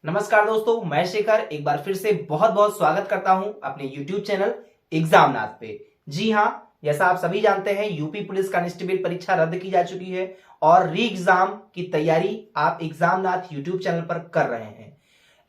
नमस्कार दोस्तों, मैं शेखर एक बार फिर से बहुत बहुत स्वागत करता हूं अपने YouTube चैनल एग्जामनाथ पे। जी हां, जैसा आप सभी जानते हैं यूपी पुलिस कांस्टेबल परीक्षा रद्द की जा चुकी है और री एग्जाम की तैयारी आप एग्जामनाथ YouTube चैनल पर कर रहे हैं।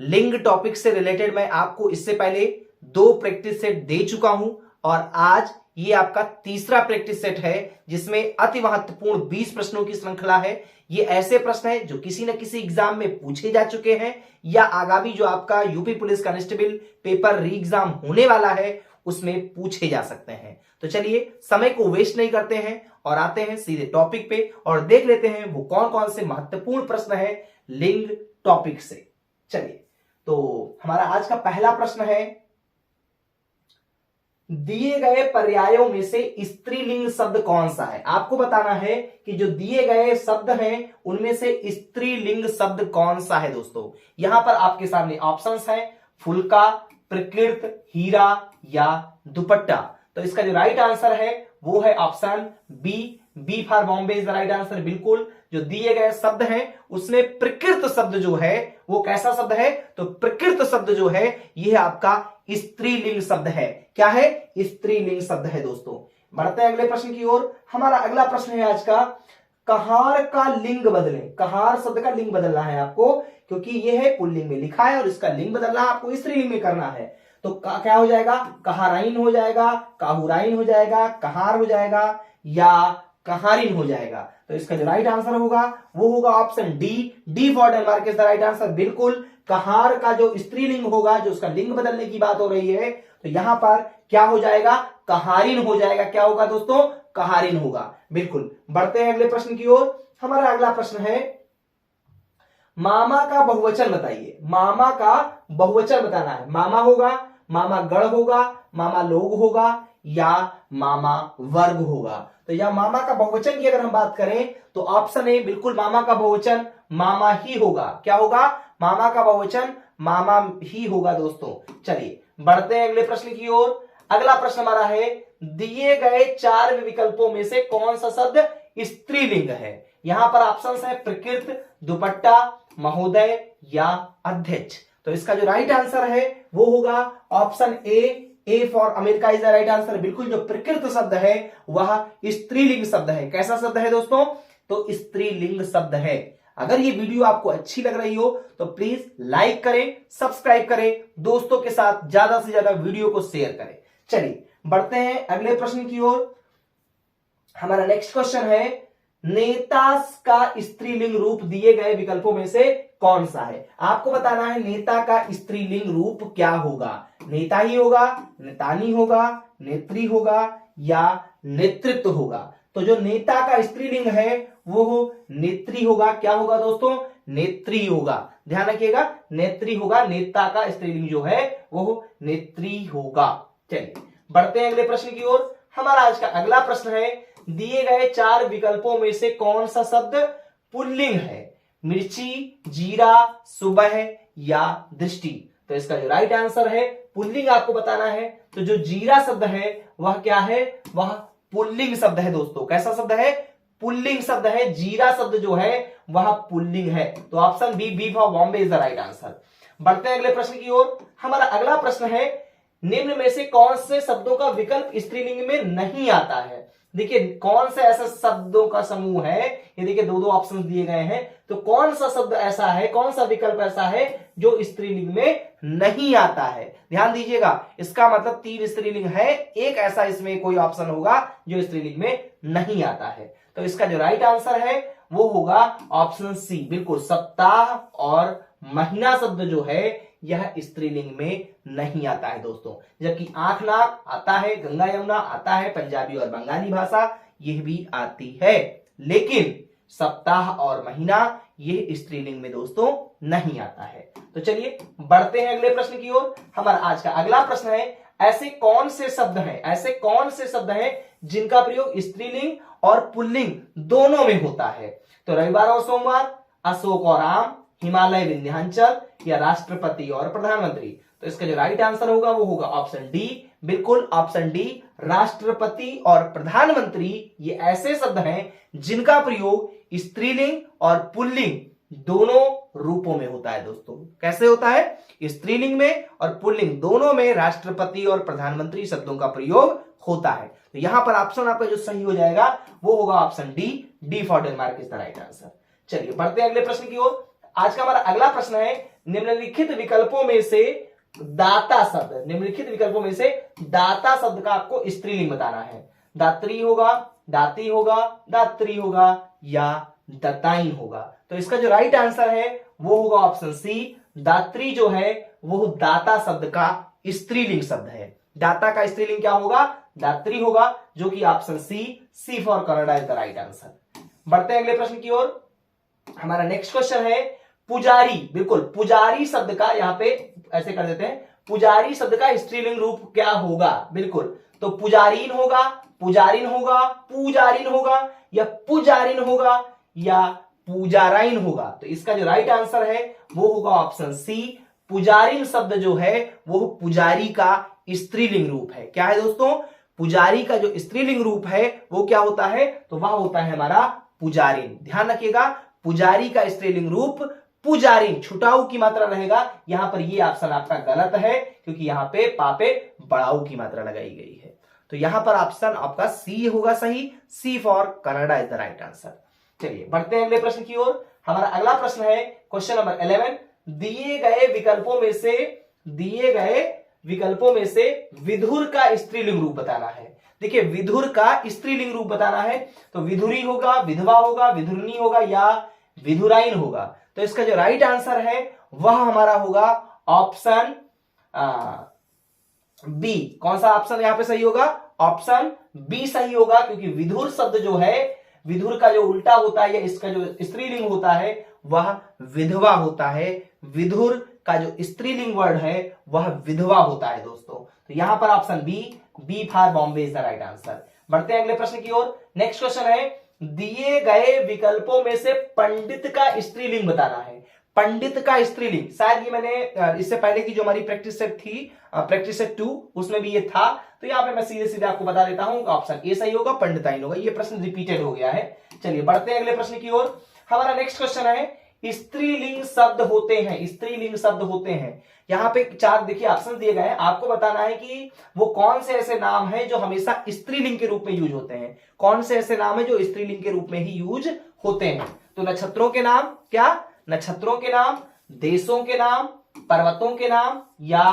लिंग टॉपिक से रिलेटेड मैं आपको इससे पहले 2 प्रैक्टिस सेट दे चुका हूं और आज ये आपका तीसरा प्रैक्टिस सेट है जिसमें अति महत्वपूर्ण 20 प्रश्नों की श्रृंखला है। ये ऐसे प्रश्न हैं जो किसी न किसी एग्जाम में पूछे जा चुके हैं या आगामी जो आपका यूपी पुलिस कांस्टेबल पेपर री एग्जाम होने वाला है उसमें पूछे जा सकते हैं। तो चलिए समय को वेस्ट नहीं करते हैं और आते हैं सीधे टॉपिक पे और देख लेते हैं वो कौन कौन से महत्वपूर्ण प्रश्न है लिंग टॉपिक से। चलिए, तो हमारा आज का पहला प्रश्न है, दिए गए पर्यायों में से स्त्रीलिंग शब्द कौन सा है। आपको बताना है कि जो दिए गए शब्द हैं उनमें से स्त्रीलिंग शब्द कौन सा है। दोस्तों यहां पर आपके सामने ऑप्शंस हैं, फुलका, प्रकृत, हीरा या दुपट्टा। तो इसका जो राइट आंसर है वो है option B for Bombay is the right answer. बिल्कुल, जो दिए गए शब्द हैं उसमें प्रकृत शब्द जो है वो कैसा शब्द है, तो प्रकृत शब्द जो है यह आपका स्त्रीलिंग शब्द है। क्या है? स्त्रीलिंग शब्द है। दोस्तों बढ़ते हैं अगले प्रश्न की ओर। हमारा अगला प्रश्न है आज का, कहार का लिंग बदलें। कहार शब्द का लिंग बदलना है आपको, क्योंकि यह है पुल्लिंग में लिखा है और इसका लिंग बदलना आपको स्त्रीलिंग में करना है। तो क्या हो जाएगा? कहाराइन हो जाएगा, काहुराइन हो जाएगा, कहार हो जाएगा या कहारिन हो जाएगा। तो इसका जो राइट आंसर होगा वो होगा option D for Denmark is the right answer. बिल्कुल, कहार का जो स्त्रीलिंग होगा, जो उसका लिंग बदलने की बात हो रही है, तो यहां पर क्या हो जाएगा? कहारिन हो जाएगा। क्या होगा दोस्तों? कहारिन होगा। बिल्कुल, बढ़ते हैं अगले प्रश्न की ओर। हमारा अगला प्रश्न है, मामा का बहुवचन बताइए। मामा का बहुवचन बताना है। मामा होगा, मामा गण होगा, मामा लोग होगा या मामा वर्ग होगा। तो यह मामा का बहुवचन की अगर हम बात करें तो ऑप्शन ए, बिल्कुल मामा का बहुवचन मामा ही होगा। क्या होगा? मामा का बहुवचन मामा ही होगा। दोस्तों चलिए बढ़ते हैं अगले प्रश्न की ओर। अगला प्रश्न हमारा है, दिए गए 4 विकल्पों में से कौन सा शब्द स्त्रीलिंग है। यहां पर ऑप्शंस है प्रकृत, दुपट्टा, महोदय या अध्यक्ष। तो इसका जो राइट आंसर है वो होगा option A for America is the right answer. बिल्कुल, जो प्रकृत शब्द है वह स्त्रीलिंग शब्द है। कैसा शब्द है दोस्तों? तो स्त्रीलिंग शब्द है। अगर ये वीडियो आपको अच्छी लग रही हो तो प्लीज लाइक करें, सब्सक्राइब करें, दोस्तों के साथ ज्यादा से ज्यादा वीडियो को शेयर करें। चलिए बढ़ते हैं अगले प्रश्न की ओर। हमारा नेक्स्ट क्वेश्चन है, नेता का स्त्रीलिंग रूप दिए गए विकल्पों में से कौन सा है। आपको बताना है नेता का स्त्रीलिंग रूप क्या होगा। नेता ही होगा, नेतानी होगा, नेत्री होगा या नेतृत्व होगा। तो जो नेता का स्त्रीलिंग है वो नेत्री होगा। क्या होगा दोस्तों? नेत्री होगा। ध्यान रखिएगा, नेत्री होगा। नेता का स्त्रीलिंग जो है वो नेत्री होगा। चलिए बढ़ते हैं अगले प्रश्न की ओर। हमारा आज का अगला प्रश्न है, दिए गए 4 विकल्पों में से कौन सा शब्द पुल्लिंग है। मिर्ची, जीरा, सुबह या दृष्टि। तो इसका जो राइट आंसर है पुल्लिंग आपको बताना है। तो जो जीरा शब्द है वह क्या है? वह पुल्लिंग शब्द है। दोस्तों कैसा शब्द है? पुल्लिंग शब्द है। जीरा शब्द जो है वह पुल्लिंग है। तो option B for Bombay is the right answer. बढ़ते हैं अगले प्रश्न की ओर। हमारा अगला प्रश्न है, निम्न में से कौन से शब्दों का विकल्प स्त्रीलिंग में नहीं आता है। देखिए कौन सा ऐसा शब्दों का समूह है, ये देखिए 2 ऑप्शन दिए गए हैं। तो कौन सा शब्द ऐसा है, कौन सा विकल्प ऐसा है जो स्त्रीलिंग में नहीं आता है। ध्यान दीजिएगा, इसका मतलब 3 स्त्रीलिंग है, एक ऐसा इसमें कोई ऑप्शन होगा जो स्त्रीलिंग में नहीं आता है। तो इसका जो राइट आंसर है वो होगा ऑप्शन सी। बिल्कुल, सप्ताह और महीना शब्द जो है यह स्त्रीलिंग में नहीं आता है दोस्तों। जबकि आंख नाक आता है, गंगा यमुना आता है, पंजाबी और बंगाली भाषा यह भी आती है, लेकिन सप्ताह और महीना यह स्त्रीलिंग में दोस्तों नहीं आता है। तो चलिए बढ़ते हैं अगले प्रश्न की ओर। हमारा आज का अगला प्रश्न है, ऐसे कौन से शब्द हैं जिनका प्रयोग स्त्रीलिंग और पुल्लिंग दोनों में होता है। तो रविवार और सोमवार, अशोक और आम, हिमालय विंध्याचल या राष्ट्रपति और प्रधानमंत्री। तो इसका जो राइट आंसर होगा वो होगा ऑप्शन डी। बिल्कुल, ऑप्शन डी, राष्ट्रपति और प्रधानमंत्री ये ऐसे शब्द हैं जिनका प्रयोग स्त्रीलिंग और पुल्लिंग दोनों रूपों में होता है दोस्तों। कैसे होता है? स्त्रीलिंग में और पुल्लिंग दोनों में राष्ट्रपति और प्रधानमंत्री शब्दों का प्रयोग होता है। तो यहां पर ऑप्शन आपका जो सही हो जाएगा वो होगा option D for Denmark is the right answer. चलिए बढ़ते हैं अगले प्रश्न की ओर। आज का हमारा अगला प्रश्न है निम्नलिखित विकल्पों में से दाता शब्द, निम्नलिखित विकल्पों में से दाता शब्द का आपको स्त्रीलिंग बताना है। दात्री होगा, दाती होगा, दात्री होगा या दताइन होगा। तो इसका जो राइट आंसर है वो होगा ऑप्शन सी। दात्री जो है वो दाता शब्द का स्त्रीलिंग शब्द है। दाता का स्त्रीलिंग क्या होगा? दात्री होगा, जो कि option C for Canada is the right answer. बढ़ते हैं अगले प्रश्न की ओर। हमारा नेक्स्ट क्वेश्चन है पुजारी। बिल्कुल, पुजारी शब्द का यहां पे ऐसे कर देते हैं, पुजारी शब्द का स्त्रीलिंग रूप क्या होगा? बिल्कुल, तो पुजारीन होगा, पुजारिन होगा, पूजारिन होगा या पुजारिन होगा या पूजाराइन होगा। तो इसका जो राइट आंसर है वो होगा ऑप्शन सी। पुजारिन शब्द जो है वो पुजारी का स्त्रीलिंग रूप है। क्या है दोस्तों? पुजारी का जो स्त्रीलिंग रूप है वो क्या होता है? तो वह होता है हमारा पुजारिन। ध्यान रखिएगा, पुजारी का स्त्रीलिंग रूप पुजारिन, छुटाऊ की मात्रा रहेगा। यहां पर ये ऑप्शन आपका गलत है क्योंकि यहां पे पापे बड़ाऊ की मात्रा लगाई गई है। तो यहां पर ऑप्शन आपका सी होगा सही। C for Canada is the right answer. चलिए बढ़ते हैं अगले प्रश्न की ओर। हमारा अगला प्रश्न है क्वेश्चन नंबर 11। दिए गए विकल्पों में से विधुर का स्त्रीलिंग रूप बताना है। देखिए, विधुर का स्त्रीलिंग रूप बताना है तो विधुरी होगा, विधवा होगा, विधुरनी होगा या विधुराइन होगा। तो इसका जो राइट आंसर है वह हमारा होगा ऑप्शन बी। कौन सा ऑप्शन यहां पे सही होगा? ऑप्शन बी सही होगा, क्योंकि विधुर शब्द जो है, विधुर का जो उल्टा होता है या इसका जो स्त्रीलिंग होता है वह विधवा होता है। विधुर का जो स्त्रीलिंग वर्ड है वह विधवा होता है दोस्तों। तो यहां पर option B for Bombay is the right answer. बढ़ते हैं अगले प्रश्न की ओर। नेक्स्ट क्वेश्चन है दिए गए विकल्पों में से पंडित का स्त्रीलिंग बताना है। पंडित का स्त्रीलिंग, शायद ये मैंने इससे पहले की जो हमारी प्रैक्टिस सेट थी, प्रैक्टिस सेट 2, उसमें भी ये था। तो यहाँ पे मैं सीधे सीधे आपको बता देता हूं, ऑप्शन ए सही होगा, पंडिताइन होगा। ये प्रश्न रिपीटेड हो गया है। चलिए बढ़ते हैं अगले प्रश्न की ओर। हमारा नेक्स्ट क्वेश्चन है स्त्रीलिंग शब्द होते हैं, स्त्रीलिंग शब्द होते हैं। यहाँ पे 4 देखिए ऑप्शन दिए गए हैं, आपको बताना है कि वो कौन से ऐसे नाम हैं जो हमेशा स्त्रीलिंग के रूप में यूज होते हैं। कौन से ऐसे नाम है जो स्त्रीलिंग के रूप में ही यूज होते हैं? तो नक्षत्रों के नाम, क्या नक्षत्रों के नाम, देशों के नाम, पर्वतों के नाम या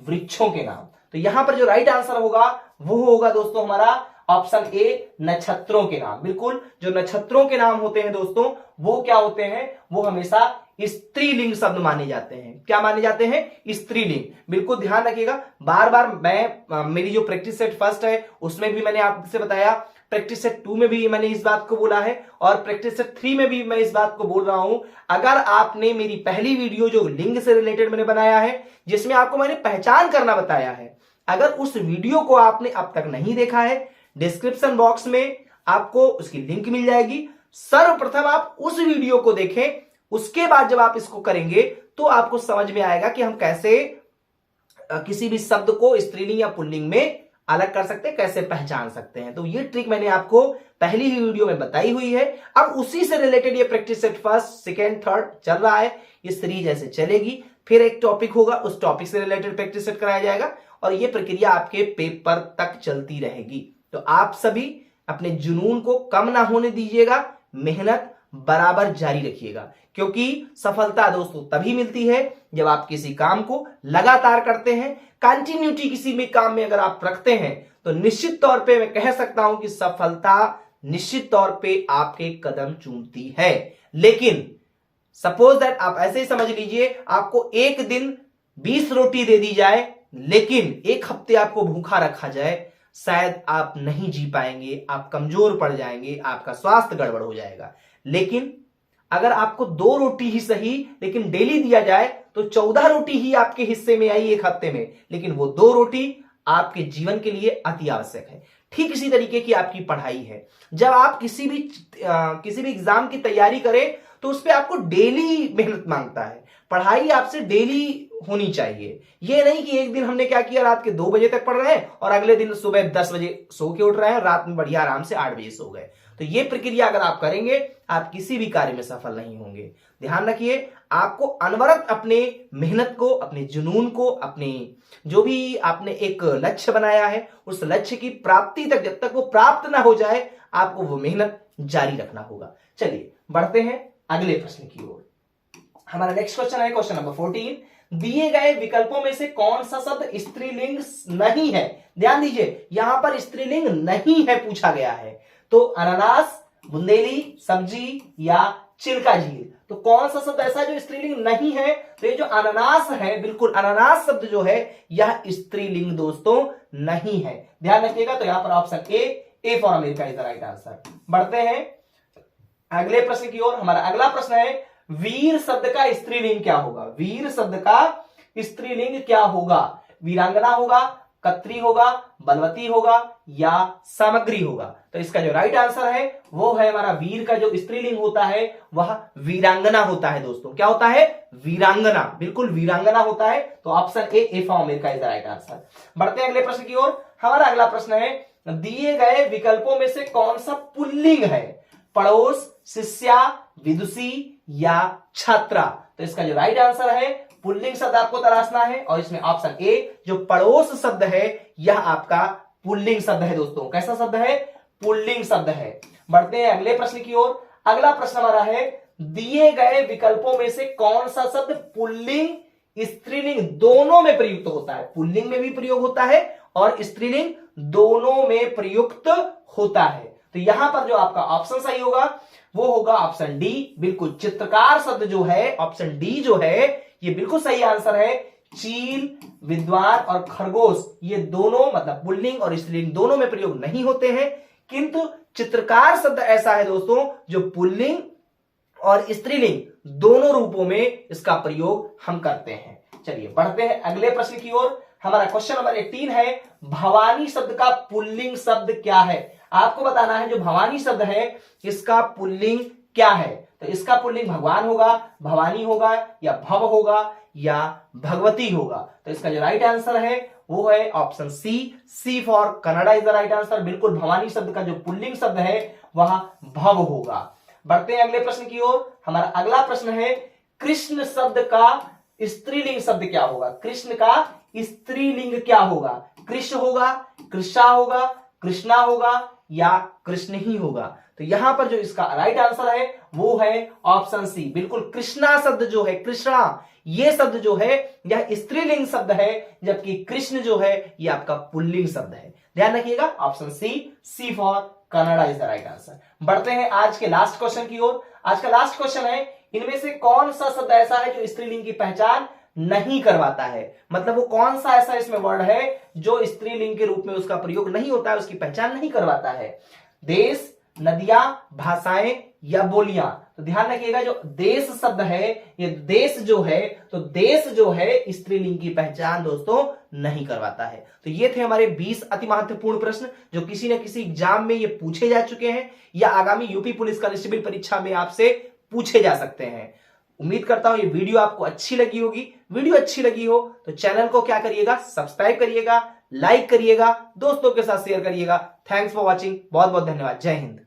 वृक्षों के नाम। तो यहां पर जो राइट आंसर होगा वो होगा दोस्तों हमारा ऑप्शन ए, नक्षत्रों के नाम। बिल्कुल, जो नक्षत्रों के नाम होते हैं दोस्तों वो क्या होते हैं? वो हमेशा स्त्रीलिंग शब्द माने जाते हैं। क्या माने जाते हैं? स्त्रीलिंग। बिल्कुल ध्यान रखिएगा, बार बार मैं मेरी जो प्रैक्टिस सेट फर्स्ट है उसमें भी मैंने आपसे बताया, प्रैक्टिस सेट 2 में भी मैंने इस बात को बोला है और प्रैक्टिस सेट 3 में भी मैं इस बात को बोल रहा हूं। अगर आपने मेरी पहली वीडियो जो लिंग से रिलेटेड मैंने बनाया है, जिसमें आपको मैंने पहचान करना बताया है, अगर उस वीडियो को आपने अब तक नहीं देखा है, डिस्क्रिप्शन बॉक्स में आपको उसकी लिंक मिल जाएगी। सर्वप्रथम आप उस वीडियो को देखें, उसके बाद जब आप इसको करेंगे तो आपको समझ में आएगा कि हम कैसे किसी भी शब्द को स्त्रीलिंग या पुल्लिंग में अलग कर सकते हैं, कैसे पहचान सकते हैं। तो ये ट्रिक मैंने आपको पहली ही वीडियो में बताई हुई है। अब उसी से रिलेटेड ये practice set first, second, third चल रहा है। ये सीरीज ऐसे चलेगी, फिर एक टॉपिक होगा, उस टॉपिक से रिलेटेड प्रैक्टिस सेट कराया जाएगा और ये प्रक्रिया आपके पेपर तक चलती रहेगी। तो आप सभी अपने जुनून को कम ना होने दीजिएगा, मेहनत बराबर जारी रखिएगा, क्योंकि सफलता दोस्तों तभी मिलती है जब आप किसी काम को लगातार करते हैं। कंटिन्यूटी किसी भी काम में अगर आप रखते हैं तो निश्चित तौर पे मैं कह सकता हूं कि सफलता निश्चित तौर पे आपके कदम चूमती है। लेकिन सपोज दैट आप ऐसे ही समझ लीजिए, आपको एक दिन 20 रोटी दे दी जाए लेकिन एक हफ्ते आपको भूखा रखा जाए, शायद आप नहीं जी पाएंगे, आप कमजोर पड़ जाएंगे, आपका स्वास्थ्य गड़बड़ हो जाएगा। लेकिन अगर आपको 2 रोटी ही सही लेकिन डेली दिया जाए तो 14 रोटी ही आपके हिस्से में आई एक हफ्ते में, लेकिन वो 2 रोटी आपके जीवन के लिए अति आवश्यक है। ठीक इसी तरीके की आपकी पढ़ाई है। जब आप किसी भी एग्जाम की तैयारी करें तो उस पर आपको डेली मेहनत मांगता है। पढ़ाई आपसे डेली होनी चाहिए। ये नहीं कि एक दिन हमने क्या किया, रात के 2 बजे तक पढ़ रहे हैं और अगले दिन सुबह 10 बजे सो के उठ रहे हैं, रात में बढ़िया आराम से 8 बजे सो गए। तो ये प्रक्रिया अगर आप करेंगे आप किसी भी कार्य में सफल नहीं होंगे। ध्यान रखिए, आपको अनवरत अपने मेहनत को, अपने जुनून को, अपने जो भी आपने एक लक्ष्य बनाया है उस लक्ष्य की प्राप्ति तक, जब तक वो प्राप्त ना हो जाए आपको वो मेहनत जारी रखना होगा। चलिए बढ़ते हैं अगले प्रश्न की ओर। हमारा नेक्स्ट क्वेश्चन है क्वेश्चन नंबर 14। दिए गए विकल्पों में से कौन सा शब्द स्त्रीलिंग नहीं है? ध्यान दीजिए, यहां पर स्त्रीलिंग नहीं है पूछा गया है। तो अनानास, बुंदेली, सब्जी या चिल्का झील, तो कौन सा शब्द ऐसा है जो स्त्रीलिंग नहीं है? तो ये जो अनानास है, बिल्कुल अनानास शब्द जो है यह स्त्रीलिंग दोस्तों नहीं है। ध्यान रखिएगा। तो यहां पर option A for America is the right answer. बढ़ते हैं अगले प्रश्न की ओर। हमारा अगला प्रश्न है वीर शब्द का स्त्रीलिंग क्या होगा? वीर शब्द का स्त्रीलिंग क्या होगा? वीरांगना होगा, कत्री होगा, बलवती होगा या सामग्री होगा? तो इसका जो राइट आंसर है वो है हमारा वीर का जो स्त्रीलिंग होता है वह वीरांगना होता है दोस्तों। क्या होता है? वीरांगना, बिल्कुल वीरांगना होता है। तो option A for America is the right answer. बढ़ते हैं अगले प्रश्न की ओर। हमारा अगला प्रश्न है दिए गए विकल्पों में से कौन सा पुल्लिंग है? पड़ोस, शिष्या, विदुषी या छात्रा? तो इसका जो राइट आंसर है पुल्लिंग शब्द आपको तलाशना है और इसमें ऑप्शन ए जो पड़ोस शब्द है यह आपका पुल्लिंग शब्द है दोस्तों। कैसा शब्द है? पुल्लिंग शब्द है। बढ़ते हैं अगले प्रश्न की ओर। अगला प्रश्न हमारा है दिए गए विकल्पों में से कौन सा शब्द पुल्लिंग स्त्रीलिंग दोनों में प्रयुक्त होता है? पुल्लिंग में भी प्रयोग होता है और स्त्रीलिंग दोनों में प्रयुक्त होता है। तो यहां पर जो आपका ऑप्शन सही होगा वो होगा ऑप्शन डी, बिल्कुल चित्रकार शब्द जो है, ऑप्शन डी जो है ये बिल्कुल सही आंसर है। चील, विद्वान और खरगोश ये दोनों मतलब पुल्लिंग और स्त्रीलिंग दोनों में प्रयोग नहीं होते हैं, किंतु चित्रकार शब्द ऐसा है दोस्तों जो पुल्लिंग और स्त्रीलिंग दोनों रूपों में इसका प्रयोग हम करते हैं। चलिए बढ़ते हैं अगले प्रश्न की ओर। हमारा क्वेश्चन नंबर 18 है भवानी शब्द का पुल्लिंग शब्द क्या है? आपको बताना है जो भवानी शब्द है इसका पुल्लिंग क्या है। तो इसका पुल्लिंग भगवान होगा, भवानी होगा या भव होगा या भगवती होगा? तो इसका जो राइट आंसर है वो है option C for Canada is the right answer. बिल्कुल भवानी शब्द का जो पुल्लिंग शब्द है वह भव होगा। बढ़ते हैं अगले प्रश्न की ओर। हमारा अगला प्रश्न है कृष्ण शब्द का स्त्रीलिंग शब्द क्या होगा? कृष्ण का स्त्रीलिंग क्या होगा? कृष्ण होगा, कृष्णा होगा, कृष्णा होगा या कृष्ण ही होगा? तो यहां पर जो इसका राइट आंसर है वो है ऑप्शन सी, बिल्कुल कृष्णा शब्द जो है, कृष्णा ये शब्द जो है यह स्त्रीलिंग शब्द है, जबकि कृष्ण जो है यह आपका पुल्लिंग शब्द है। ध्यान रखिएगा option C for Canada is the right answer. बढ़ते हैं आज के लास्ट क्वेश्चन की ओर। आज का लास्ट क्वेश्चन है इनमें से कौन सा शब्द ऐसा है जो स्त्रीलिंग की पहचान नहीं करवाता है? मतलब वो कौन सा ऐसा इसमें वर्ड है जो स्त्रीलिंग के रूप में उसका प्रयोग नहीं होता है, उसकी पहचान नहीं करवाता है? देश, नदियां, भाषाएं या बोलियां? तो ध्यान रखिएगा जो देश शब्द है ये देश जो है, तो देश जो है स्त्रीलिंग की पहचान दोस्तों नहीं करवाता है। तो ये थे हमारे 20 अति महत्वपूर्ण प्रश्न जो किसी न किसी एग्जाम में ये पूछे जा चुके हैं या आगामी यूपी पुलिस कांस्टेबल परीक्षा में आपसे पूछे जा सकते हैं। उम्मीद करता हूं ये वीडियो आपको अच्छी लगी होगी। वीडियो अच्छी लगी हो तो चैनल को क्या करिएगा, सब्सक्राइब करिएगा, लाइक करिएगा, दोस्तों के साथ शेयर करिएगा। थैंक्स फॉर वॉचिंग, बहुत बहुत धन्यवाद। जय हिंद।